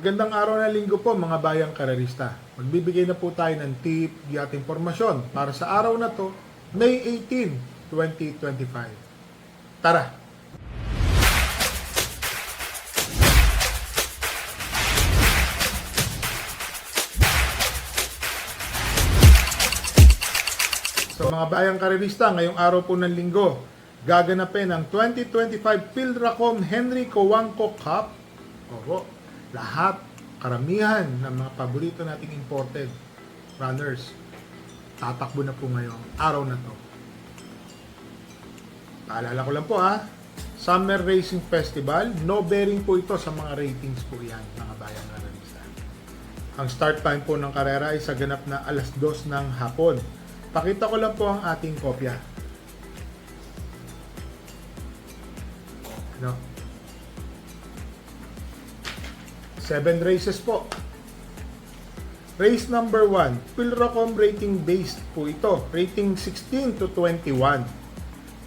Magandang araw na linggo po mga bayang karerista. Magbibigay na po tayo ng tip at impormasyon para sa araw na to, May 18, 2025. Tara! Sa mga bayang karerista, ngayong araw po ng linggo, gaganapin ang 2025 Philracom Henry Cojuangco Cup. Opo, lahat, karamihan ng mga paborito nating imported runners tatakbo na po ngayong araw na to. Paalala ko lang po Summer Racing Festival, no bearing po ito sa mga ratings po yan, mga bayang karerista. Ang start time po ng karera ay sa ganap na alas 2 ng hapon. Pakita ko lang po ang ating kopya. No? 7 races po. Race number 1, Philracom rating based po ito. Rating 16 to 21.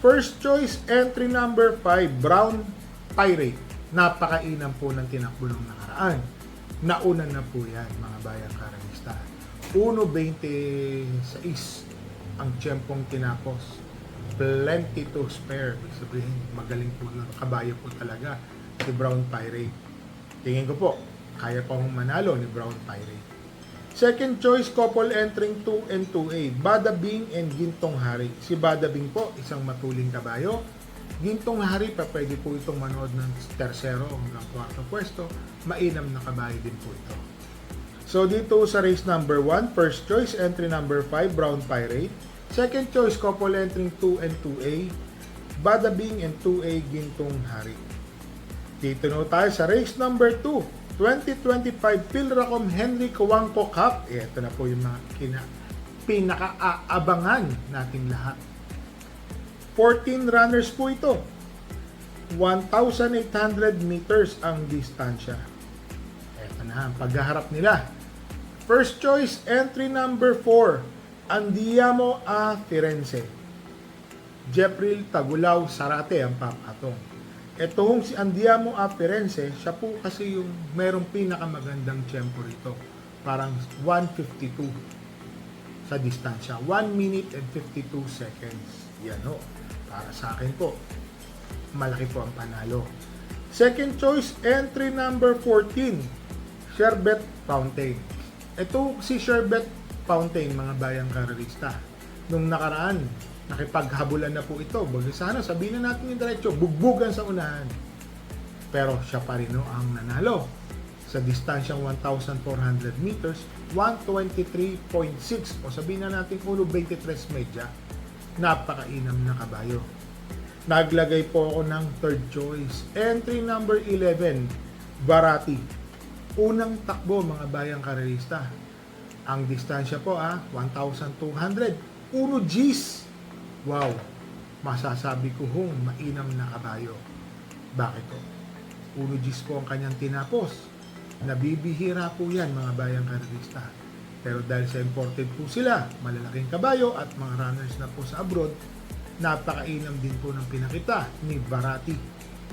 First choice, entry number 5, Brown Pirate. Napakainam po ng tinakbo ng nakaraan. Nauna na po yan, mga bayang karerista. 1.26 ang tiyempong tinapos. Plenty to spare. Ibig sabihin, magaling po na kabayo po talaga si Brown Pirate. Tingin ko po, kaya pa hong manalo ni Brown Pirate. Second choice, couple entering 2 and 2A, Bada Bing and Gintong Hari. Si Bada Bing po, isang matuling kabayo. Gintong Hari, pa pwede po itong manood ng tersero hanggang kwartong pwesto. Mainam na kabayo din po ito. So dito sa race number 1, first choice, entry number 5, Brown Pirate. Second choice, couple entering 2 and 2A, Bada Bing and 2A, Gintong Hari. Dito na tayo sa race number 2, 2025 Philracom Henry Cojuangco Cup. Ito na po yung mga pinaka-aabangan nating lahat. 14 runners po ito. 1,800 meters ang distansya. Ito na ang paghaharap nila. First choice, entry number 4, Andiamo a Firenze. Jepril Tagulaw Sarate ang papatong. Etong si Andiamo a Firenze, siya po kasi yung merong pinakamagandang tiyempo rito. Parang 1:52 sa distansya. 1 minute and 52 seconds. Yan o. Para sa akin po, malaki po ang panalo. Second choice, entry number 14, Sherbet Fountain. Ito si Sherbet Fountain, mga bayang karerista. Nung nakaraan, nakipaghabulan na po ito. Sana sabihin na natin yung diretso, bugbugan sa unahan. Pero siya pa rin ang nanalo. Sa distansyang 1,400 meters, 123.6 o sabihin na natin 1.23 medya. Napakainam na kabayo. Naglagay po ako ng third choice. Entry number 11, Barati. Unang takbo, mga bayang karerista. Ang distansya po 1,200. 1 Gs. Wow, masasabi ko mainam na kabayo. Bakit to? 1 Gs po ang kanyang tinapos. Nabibihira po yan, mga bayang karerista. Pero dahil sa imported po sila, malalaking kabayo at mga runners na po sa abroad, napakainam din po ng pinakita ni Barati.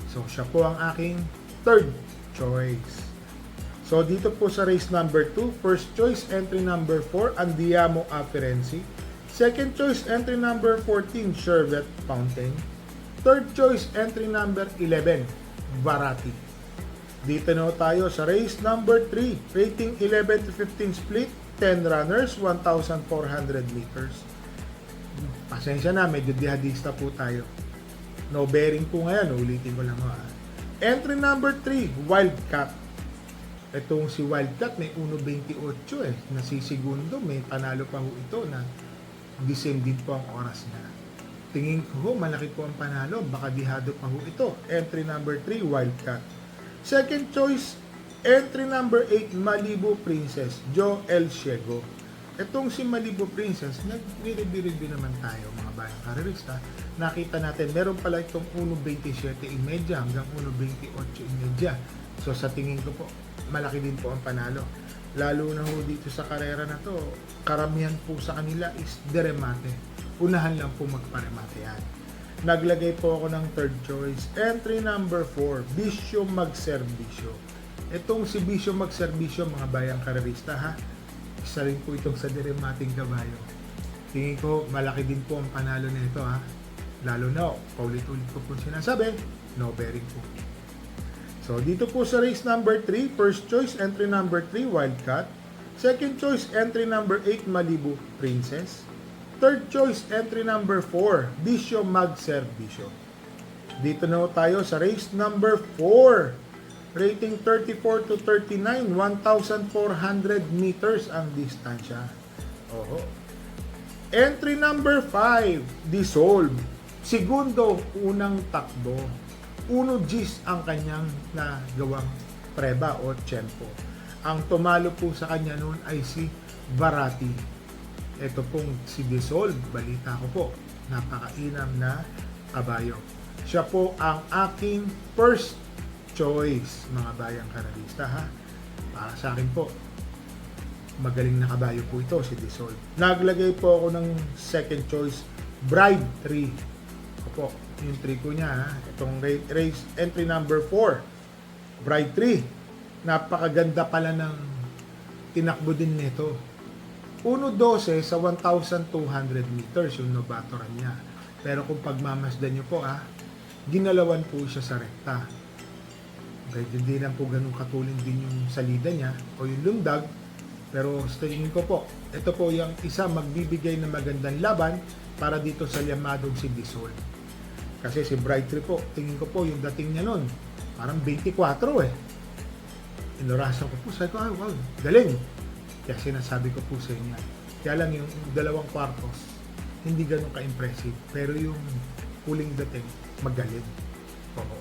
So siya po ang aking third choice. So dito po sa race number 2, first choice entry number 4, Andiamo a Firenze. Second choice, entry number 14, Sherbet Fountain. Third choice, entry number 11, Barati. Dito na tayo sa race number 3, rating 11 to 15 split, 10 runners, 1,400 meters. Pasensya na, medyo dihadista po tayo. No bearing po ngayon, ulitin ko lang Entry number 3, Wildcat. Itong si Wildcat may 1.28 nasisigundo, may panalo pa ho ito na the same din po ang oras niya. Tingin ko malaki po ang panalo, baka dihado pa ho ito. Entry number 3, Wildcat. Second choice, entry number 8, Malibu Princess, Joe El Ciego. Itong si Malibu Princess, nag-review naman tayo, mga bayang karerista. Nakita natin, meron pala itong 1.27 imedya hanggang 1.28 imedya. So sa tingin ko po, malaki din po ang panalo. Lalo na ho dito sa karera na to, karamihan po sa kanila is deremate. Unahan lang po magparemate yan. Naglagay po ako ng third choice. Entry number 4, Bisyo Magserbisyo. Itong si Bisyo Magserbisyo, mga bayang karerista ha, isa rin po itong sa diremating kabayo. Tingin ko malaki din po ang panalo nito ha. Lalo na, paulit-ulit ko po sinasabi, no bearing po. So dito po sa race number 3, first choice entry number 3, Wildcat. Second choice entry number 8, Malibu Princess. Third choice entry number 4, Bisyo Magserbisyo. Dito na tayo sa race number 4. Rating 34 to 39, 1,400 meters ang distansya. Oho. Entry number 5, Dissolve. Segundo, unang takbo. 1 Gs ang kanyang nagawang preba o tempo. Ang tumalo po sa kanya noon ay si Barati. Ito pong si Dissolve, balita ko po, napakainam na kabayo. Siya po ang aking first choice, mga bayang karalista ha. Para sa akin po, magaling na kabayo po ito, si Dissolve. Naglagay po ako ng second choice, Bride 3. Ito po, yung 3 ko niya ha. Itong race entry number 4, Bride 3. Napakaganda pala ng tinakbo din nito. 1.12 sa 1,200 meters yung nobatoran niya. Pero kung pagmamasdan nyo po ginalawan po siya sa rekta. Medyo hindi lang po ganun katulin din yung salida niya o yung lundag. Pero sa tingin ko po, ito po yung isa magbibigay ng magandang laban para dito sa yamadong si Dissolve. Kasi si Bright 3 po, tingin ko po yung dating niya nun, parang 24 Inorasan ko po, sabi ko, wow, galing. Kaya sinasabi ko po sa inyo. Kaya lang yung 2 kwartos, hindi ganun ka-impressive. Pero yung huling dating, magaling. Oo.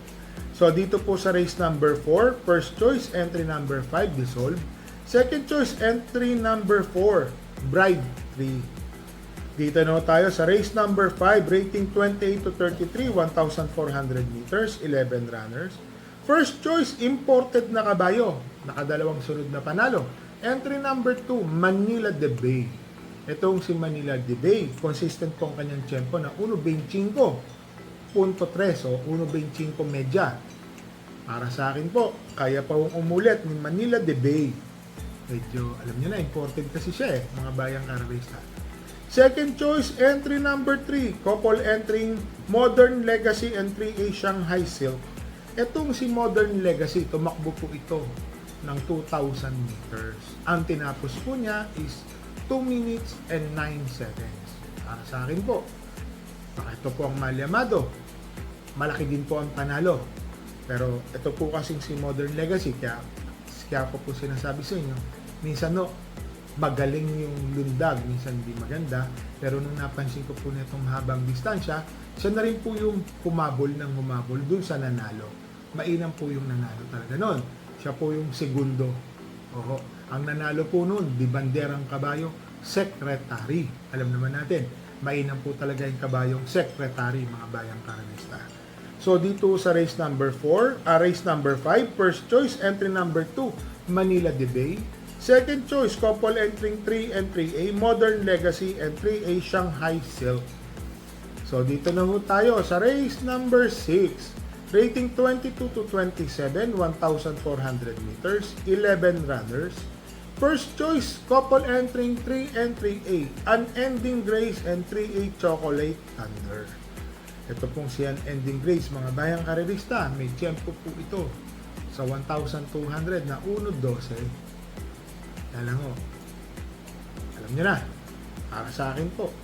So dito po sa race number 4, first choice entry number 5, Dissolve. Second choice entry number 4, Bride 3. Dito na tayo sa race number 5, rating 28 to 33, 1,400 meters, 11 runners. First choice, imported na kabayo. Nakadalawang sunod na panalo. Entry number 2, Manila de Bay. Itong si Manila de Bay, consistent po ang kanyang tempo na 1.25.3 o 1.25 medya. Para sa akin po, kaya pa umulit ni Manila de Bay. Medyo, alam niyo na, imported kasi siya mga bayang karalista. Second choice, entry number 3, couple entering Modern Legacy and 3A Shanghai Silk. Itong si Modern Legacy, tumakbo po ito ng 2,000 meters. Ang tinapos po niya is 2 minutes and 9 seconds. Para sa akin po, baka ito po ang malyamado. Malaki din po ang panalo. Pero ito po kasing si Modern Legacy, kaya ko po sinasabi sa inyo, minsan magaling yung lundag, minsan hindi maganda, pero nung napansin ko po nitong mahabang distansya, siya na rin po yung humabol dun sa nanalo. Mainam po yung nanalo talaga nun. Siya po yung segundo. Oho. Ang nanalo po nun, di banderang kabayo, secretary. Alam naman natin, mainam po talaga yung kabayong secretary, mga bayang karalista. So dito sa race number 4, race number 5, first choice, entry number 2, Manila de Bay. Second choice, couple entering 3 and 3A, Modern Legacy and 3A Shanghai Silk. So dito na ho tayo sa race number 6. Rating 22 to 27, 1,400 meters, 11 runners. First choice, couple entering 3 and 3A, Unending Grace and 3A Chocolate Thunder. Ito pong si Unending Grace, mga bayang karerista, may tempo po ito sa 1,200 na 1.12. Alam nyo na, para sa akin po,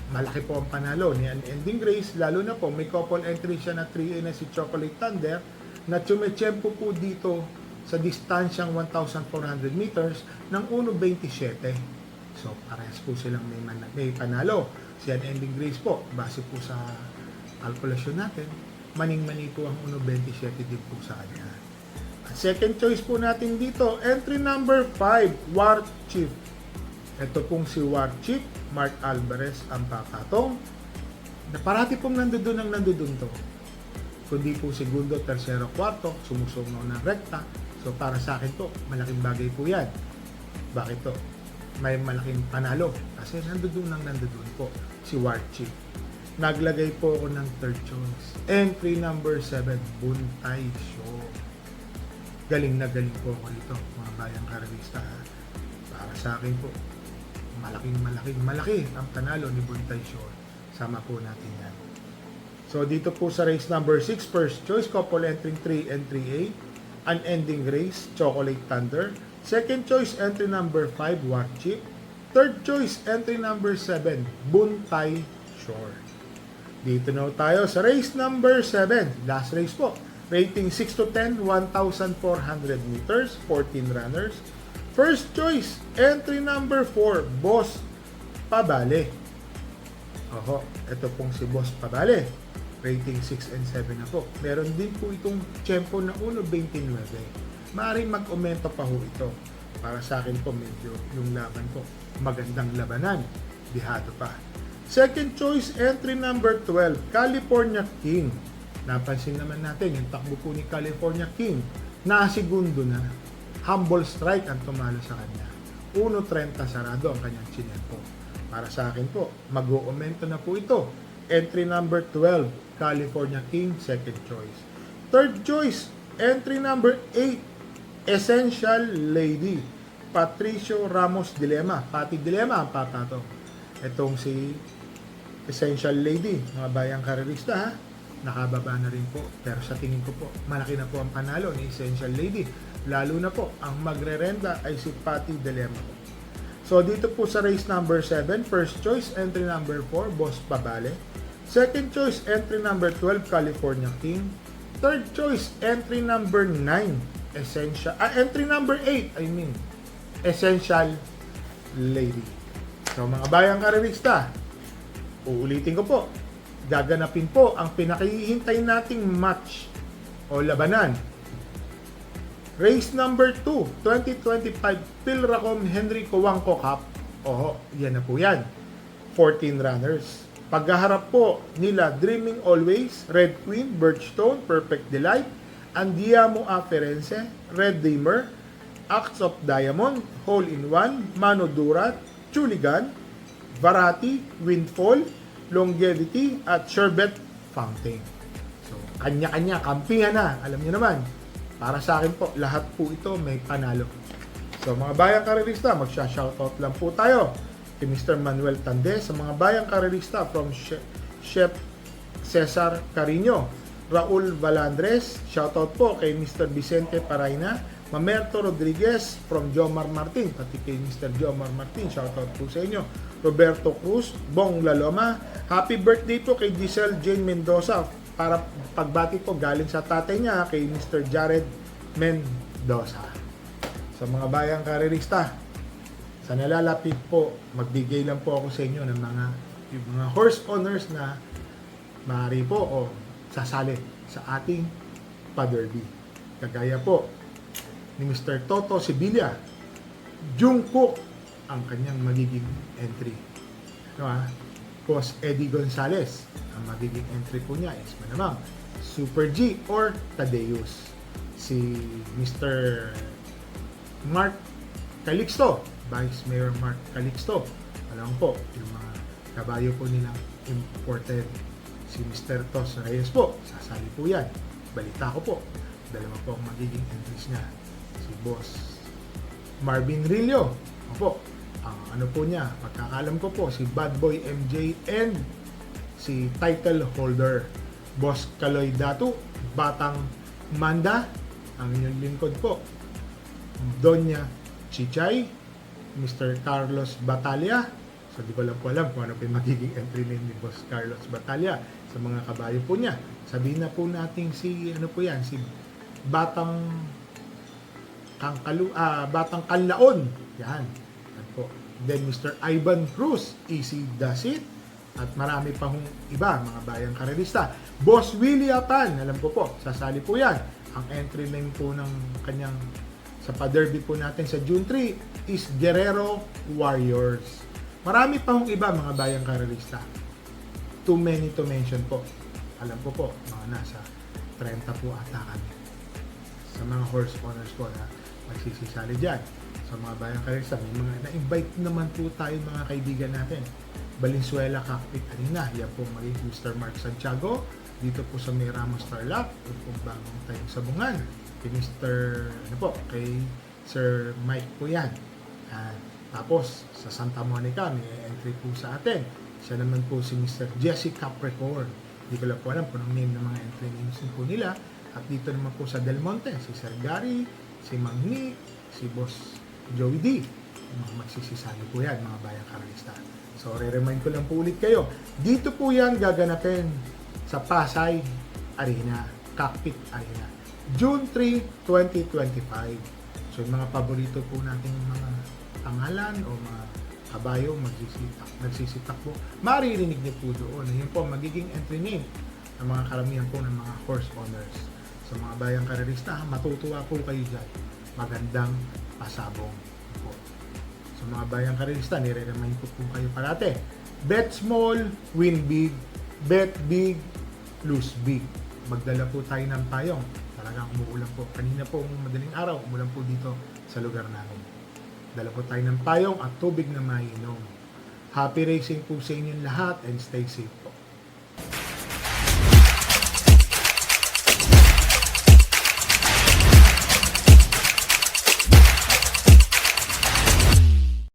malaki po ang panalo ni Unending Grace, lalo na po may couple entry siya na 3A na si Chocolate Thunder na tumechempo po dito sa distansyang 1,400 meters ng 1.27. So parehas po silang may panalo. Si Unending Grace po, base po sa kalkulasyon natin, maning-mani po ang 1.27 din po sa kanya. Second choice po natin dito, entry number 5, War Chief. Ito pong si War Chief, Mark Alvarez ang papatong. Na parati pong nandoon to. Kundi po segundo, tersero, kwarto, sumusungaw ng rekta. So para sa akin po, malaking bagay po yan. Bakit to? May malaking panalo. Kasi nandoon po si War Chief. Naglagay po ako ng third choice. Entry number 7, Buntay Show. galing na galing po ako dito, mga bayang karalista. Para sa akin po, malaki ang panalo ni Buntay Shore. Sama po natin yan. So dito po sa race number 6, first choice, couple entering 3 and 3A, unending race, Chocolate Thunder. Second choice, entry number 5, War Chip. Third choice, entry number 7, Buntay Shore. Dito na tayo sa race number 7, last race po. Rating 6 to 10, 1,400 meters, 14 runners. First choice, entry number 4, Boss Pabale. Oho, ito pong si Boss Pabale. Rating 6 and 7 na po. Meron din po itong tempo na 1.29. Maaaring mag-aumento pa ho ito. Para sa akin po, medyo yung laban po, magandang labanan. Bihado pa. Second choice, entry number 12, California King. Napansin naman natin, yung takbo po ni California King, nasigundo na. Humble strike ang tumalo sa kanya. 1.30 sarado ang kanyang chinempo. Para sa akin po, mag-aumento na po ito. Entry number 12, California King, second choice. Third choice, entry number 8, Essential Lady, Patricio Ramos Dilema. Pati Dilema ang papato. Itong si Essential Lady, mga bayang karerista ha. Nakababa na rin po. Pero sa tingin ko po, malaki na po ang panalo ni Essential Lady. Lalo na po, ang magre-renda ay si Pati Dilema po. So dito po sa race number 7, first choice, entry number 4, Boss Pabale. Second choice, entry number 12, California King. Third choice, entry number 9, entry number 8, Essential Lady. So mga bayang karerista, uulitin ko po, gaganapin po ang pinakihintay nating match o labanan. Race number 2, 2025 Philracom Henry Coangco Cup. Oho, yan na po yan. 14 runners. Paghaharap po nila Dreaming Always, Red Queen, Birchstone, Perfect Delight, Andiamo Aferense, Red Dreamer, Acts of Diamond, Hole in One, Mano Durat, Chuligan, Varati, Windfall, Longevity, at Sherbet Fountain. So, kanya-kanya, kampingan na. Alam niyo naman, para sa akin po, lahat po ito may panalo. So, mga bayang karerista, magsha-shoutout lang po tayo kay Mr. Manuel Tande, sa mga bayang karerista from Chef Cesar Carino, Raul Valandres, shoutout po kay Mr. Vicente Paraina, Mamerto Rodriguez from Jomar Martin, pati kay Mr. Jomar Martin, shoutout po sa inyo. Roberto Cruz, Bong Laloma, happy birthday po kay Giselle Jane Mendoza, para pagbati po galing sa tatay niya kay Mr. Jared Mendoza. Sa mga bayang karerista, sa nalalapit po, magbigay lang po ako sa inyo ng yung mga horse owners na maaari po o sasali sa ating pa-derby. Kagaya po ni Mr. Toto Sibilia, Jungkook ang kanyang magiging entry. Boss Eddie Gonzalez, ang magiging entry po niya is manamang Super G or Tadeus. Si Mr. Mark Calixto, Vice Mayor Mark Calixto. Alam po, yung mga kabayo po nilang imported. Si Mr. Tos Reyes po, sasali po yan. Balita ko po, dalawa po ang magiging entries niya. Si Boss Marvin Rillo, po, ano po niya, pagkakalam ko po, si Bad Boy MJ and si title holder Boss Kaloy Datu, Batang Manda, ang inyong lingkod po, Donya Chichay, Mr. Carlos Batalla. So di ko lang po alam kung ano po yung magiging entry name ni Boss Carlos Batalla sa mga kabayo po niya. Sabihin na po natin si ano po yan, si Batang Batang Kanlaon. Yan po. Then Mr. Ivan Cruz, Easy Does It, at marami pa hong iba, mga bayang karerista. Boss Willie Apan, alam ko po, sasali po yan. Ang entry name po ng kanyang sa pa-derby po natin sa June 3 is Guerrero Warriors. Marami pa hong iba, mga bayang karerista. Too many to mention po. Alam ko po, mga nasa 30 po ata kami sa mga horse owners po na magsisisali dyan. Sa mga bayang karerista, may mga na-invite naman po tayo mga kaibigan natin. Valenzuela Cockpit Arena, yan po magiging Mr. Mark Santiago, dito po sa may Ramos Tarlac, yung po bagong tayong sabungan. kay Mr. ano po, kay Sir Mike po yan. Tapos, sa Santa Monica, may entry po sa atin. Siya naman po si Mr. Jesse Capricorn. Hindi ko lang po alam kung ang name ng mga entry names po nila. At dito naman po sa Del Monte, si Sir Gary, si Mang Nick, si Boss Joey D. Mga magsisisali po yan, mga bayang karalista. So, re-remind ko lang po ulit kayo. Dito po yan gaganapin sa Pasay Arena, Cockpit Arena. June 3, 2025. So, yung mga paborito po nating mga pangalan o mga kabayo nagsisitak po, maririnig niyo po doon. Yun po magiging entry name ng mga karamihan po ng mga horse owners. So mga bayang karerista, matutuwa po kayo dyan. Magandang pasabong po. So mga bayang karerista, nire-remind ko po kayo parate. Bet small, win big. Bet big, lose big. Magdala po tayo ng payong. Talagang umuulan po. Kanina po, madaling araw, umulan po dito sa lugar namin. Dala po tayo ng payong at tubig na mainom. Happy racing po sa inyong lahat and stay safe.